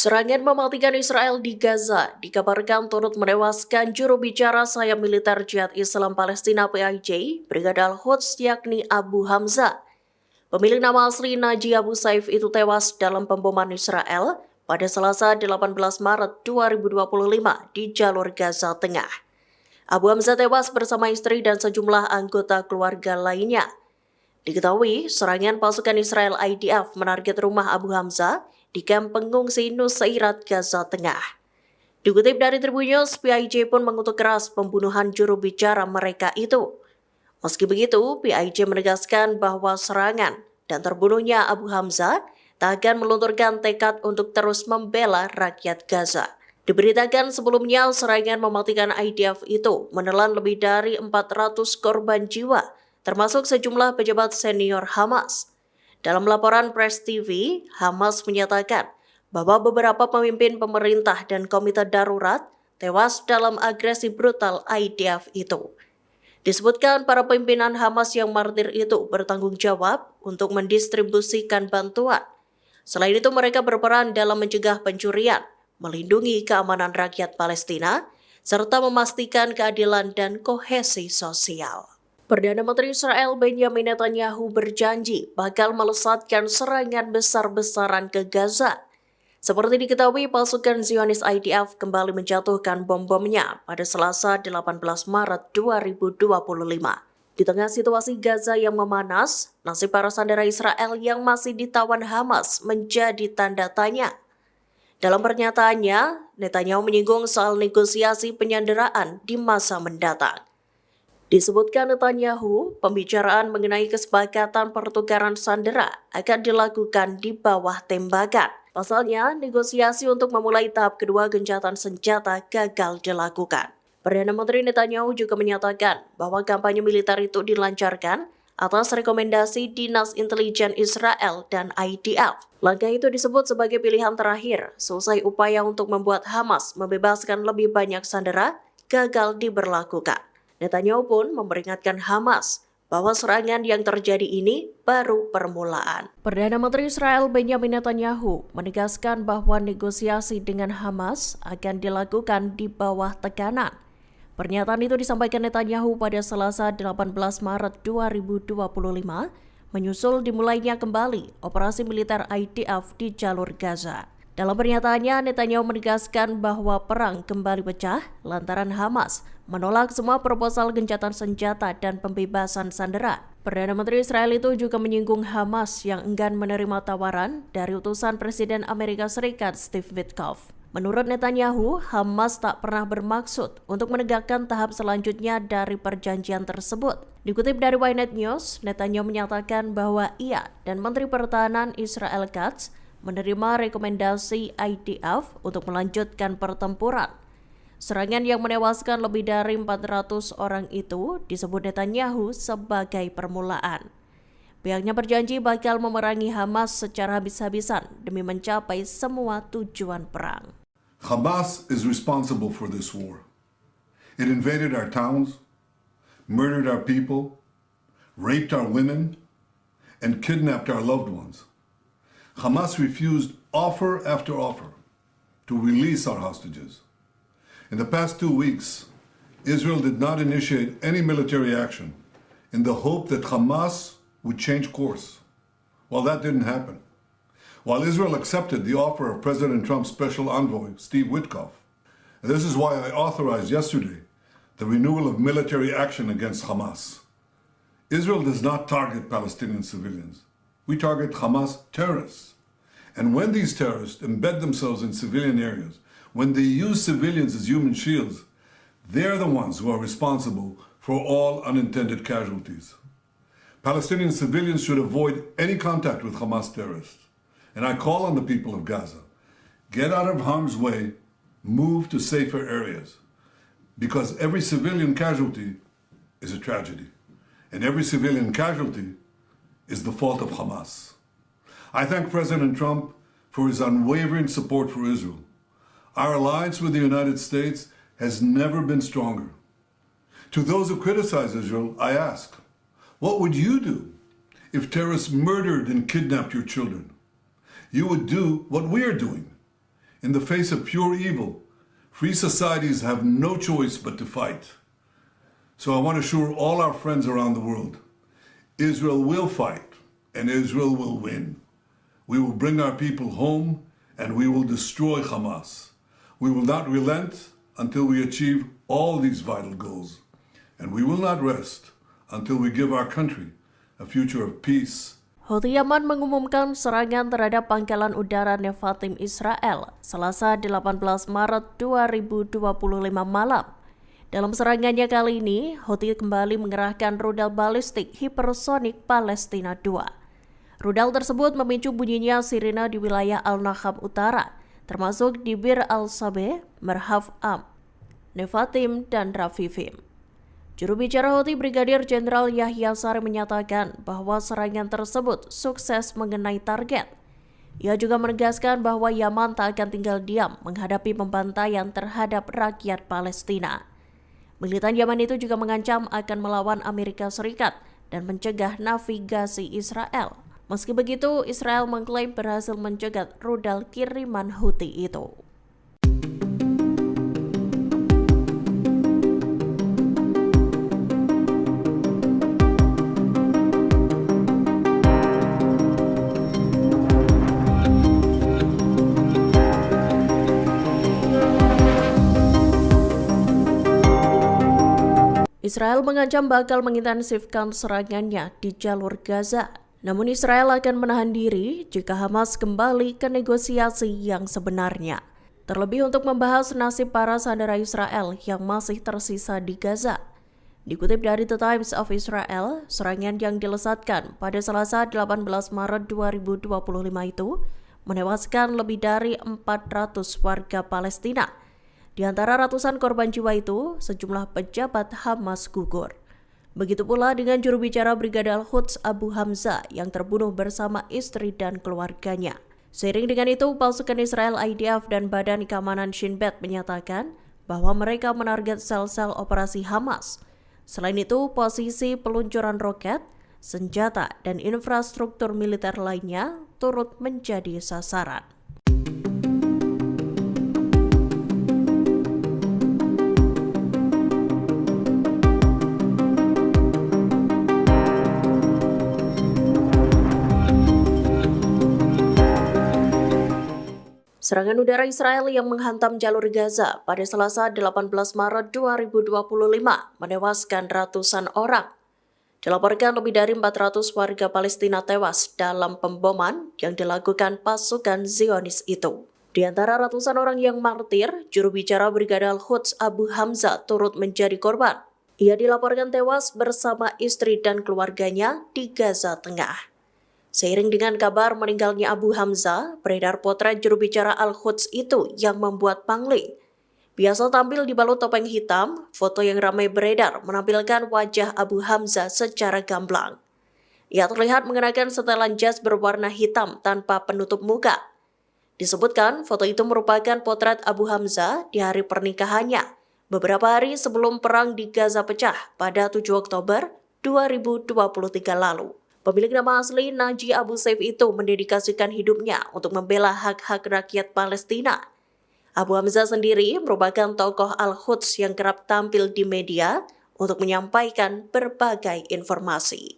Serangan mematikan Israel di Gaza dikabarkan turut menewaskan juru bicara sayap militer Jihad Islam Palestina PIJ, Brigadir Quds yakni Abu Hamzah. Pemilik nama asli Naji Abu Saif itu tewas dalam pemboman Israel pada Selasa 18 Maret 2025 di jalur Gaza Tengah. Abu Hamzah tewas bersama istri dan sejumlah anggota keluarga lainnya. Diketahui, serangan pasukan Israel IDF menarget rumah Abu Hamzah di kamp pengungsi Nusairat, Gaza Tengah. Dikutip dari Tribun News, PIJ pun mengutuk keras pembunuhan juru bicara mereka itu. Meski begitu, PIJ menegaskan bahwa serangan dan terbunuhnya Abu Hamzah tak akan melunturkan tekad untuk terus membela rakyat Gaza. Diberitakan sebelumnya, serangan mematikan IDF itu menelan lebih dari 400 korban jiwa, termasuk sejumlah pejabat senior Hamas. Dalam laporan Press TV, Hamas menyatakan bahwa beberapa pemimpin pemerintah dan komite darurat tewas dalam agresi brutal IDF itu. Disebutkan para pimpinan Hamas yang martir itu bertanggung jawab untuk mendistribusikan bantuan. Selain itu, mereka berperan dalam mencegah pencurian, melindungi keamanan rakyat Palestina, serta memastikan keadilan dan kohesi sosial. Perdana Menteri Israel Benjamin Netanyahu berjanji bakal melesatkan serangan besar-besaran ke Gaza. Seperti diketahui, pasukan Zionis IDF kembali menjatuhkan bom-bomnya pada Selasa 18 Maret 2025. Di tengah situasi Gaza yang memanas, nasib para sandera Israel yang masih ditawan Hamas menjadi tanda tanya. Dalam pernyataannya, Netanyahu menyinggung soal negosiasi penyanderaan di masa mendatang. Disebutkan Netanyahu, pembicaraan mengenai kesepakatan pertukaran sandera akan dilakukan di bawah tembakan. Pasalnya, negosiasi untuk memulai tahap kedua gencatan senjata gagal dilakukan. Perdana Menteri Netanyahu juga menyatakan bahwa kampanye militer itu dilancarkan atas rekomendasi Dinas Intelijen Israel dan IDF. Langkah itu disebut sebagai pilihan terakhir, selesai upaya untuk membuat Hamas membebaskan lebih banyak sandera gagal diberlakukan. Netanyahu pun memperingatkan Hamas bahwa serangan yang terjadi ini baru permulaan. Perdana Menteri Israel Benjamin Netanyahu menegaskan bahwa negosiasi dengan Hamas akan dilakukan di bawah tekanan. Pernyataan itu disampaikan Netanyahu pada Selasa 18 Maret 2025, menyusul dimulainya kembali operasi militer IDF di jalur Gaza. Dalam pernyataannya, Netanyahu menegaskan bahwa perang kembali pecah lantaran Hamas menolak semua proposal gencatan senjata dan pembebasan sandera. Perdana Menteri Israel itu juga menyinggung Hamas yang enggan menerima tawaran dari utusan Presiden Amerika Serikat Steve Witkoff. Menurut Netanyahu, Hamas tak pernah bermaksud untuk menegakkan tahap selanjutnya dari perjanjian tersebut. Dikutip dari Ynet News, Netanyahu menyatakan bahwa ia dan Menteri Pertahanan Israel Katz menerima rekomendasi IDF untuk melanjutkan pertempuran. Serangan yang menewaskan lebih dari 400 orang itu disebut Netanyahu sebagai permulaan. Pihaknya berjanji bakal memerangi Hamas secara habis-habisan demi mencapai semua tujuan perang. Hamas is responsible for this war. It invaded our towns, murdered our people, raped our women, and kidnapped our loved ones. Hamas refused offer after offer to release our hostages. In the past 2 weeks, Israel did not initiate any military action in the hope that Hamas would change course. Well, that didn't happen. While Israel accepted the offer of President Trump's special envoy, Steve Witkoff, and this is why I authorized yesterday the renewal of military action against Hamas. Israel does not target Palestinian civilians. We target Hamas terrorists. And when these terrorists embed themselves in civilian areas, when they use civilians as human shields, they're the ones who are responsible for all unintended casualties. Palestinian civilians should avoid any contact with Hamas terrorists. And I call on the people of Gaza, get out of harm's way, move to safer areas. Because every civilian casualty is a tragedy. And every civilian casualty is the fault of Hamas. I thank President Trump for his unwavering support for Israel. Our alliance with the United States has never been stronger. To those who criticize Israel, I ask, what would you do if terrorists murdered and kidnapped your children? You would do what we are doing. In the face of pure evil, free societies have no choice but to fight. So I want to assure all our friends around the world, Israel will fight and Israel will win. We will bring our people home and we will destroy Hamas. We will not relent until we achieve all these vital goals. And we will not rest until we give our country a future of peace. Houthi Yaman mengumumkan serangan terhadap pangkalan udara Nevatim Israel Selasa 18 Maret 2025 malam. Dalam serangannya kali ini, Houthi kembali mengerahkan rudal balistik hipersonik Palestina II. Rudal tersebut memicu bunyinya sirine di wilayah Al-Nahab Utara, termasuk di Bir Al-Sabeh, Merhaf Am, Nevatim, dan Rafifim. Juru bicara Houthi Brigadir Jenderal Yahya Saree menyatakan bahwa serangan tersebut sukses mengenai target. Ia juga menegaskan bahwa Yaman tak akan tinggal diam menghadapi pembantaian terhadap rakyat Palestina. Militan Yaman itu juga mengancam akan melawan Amerika Serikat dan mencegah navigasi Israel. Meski begitu, Israel mengklaim berhasil mencegat rudal kiriman Houthi itu. Israel mengancam bakal mengintensifkan serangannya di jalur Gaza. Namun Israel akan menahan diri jika Hamas kembali ke negosiasi yang sebenarnya. Terlebih untuk membahas nasib para sandera Israel yang masih tersisa di Gaza. Dikutip dari The Times of Israel, serangan yang dilesatkan pada Selasa 18 Maret 2025 itu menewaskan lebih dari 400 warga Palestina. Di antara ratusan korban jiwa itu, sejumlah pejabat Hamas gugur. Begitu pula dengan juru bicara Brigade Al-Quds Abu Hamzah yang terbunuh bersama istri dan keluarganya. Seiring dengan itu, pasukan Israel IDF dan Badan Keamanan Shin Bet menyatakan bahwa mereka menarget sel-sel operasi Hamas. Selain itu, posisi peluncuran roket, senjata, dan infrastruktur militer lainnya turut menjadi sasaran. Serangan udara Israel yang menghantam jalur Gaza pada Selasa 18 Maret 2025 menewaskan ratusan orang. Dilaporkan lebih dari 400 warga Palestina tewas dalam pemboman yang dilakukan pasukan Zionis itu. Di antara ratusan orang yang martir, juru bicara Brigade Al-Quds Abu Hamzah turut menjadi korban. Ia dilaporkan tewas bersama istri dan keluarganya di Gaza Tengah. Seiring dengan kabar meninggalnya Abu Hamzah, beredar potret juru bicara Al-Quds itu yang membuat pangling. Biasa tampil dibalut topeng hitam, foto yang ramai beredar menampilkan wajah Abu Hamzah secara gamblang. Ia terlihat mengenakan setelan jas berwarna hitam tanpa penutup muka. Disebutkan foto itu merupakan potret Abu Hamzah di hari pernikahannya, beberapa hari sebelum perang di Gaza pecah pada 7 Oktober 2023 lalu. Pemilik nama asli Naji Abu Saif itu mendedikasikan hidupnya untuk membela hak-hak rakyat Palestina. Abu Hamzah sendiri merupakan tokoh Al-Quds yang kerap tampil di media untuk menyampaikan berbagai informasi.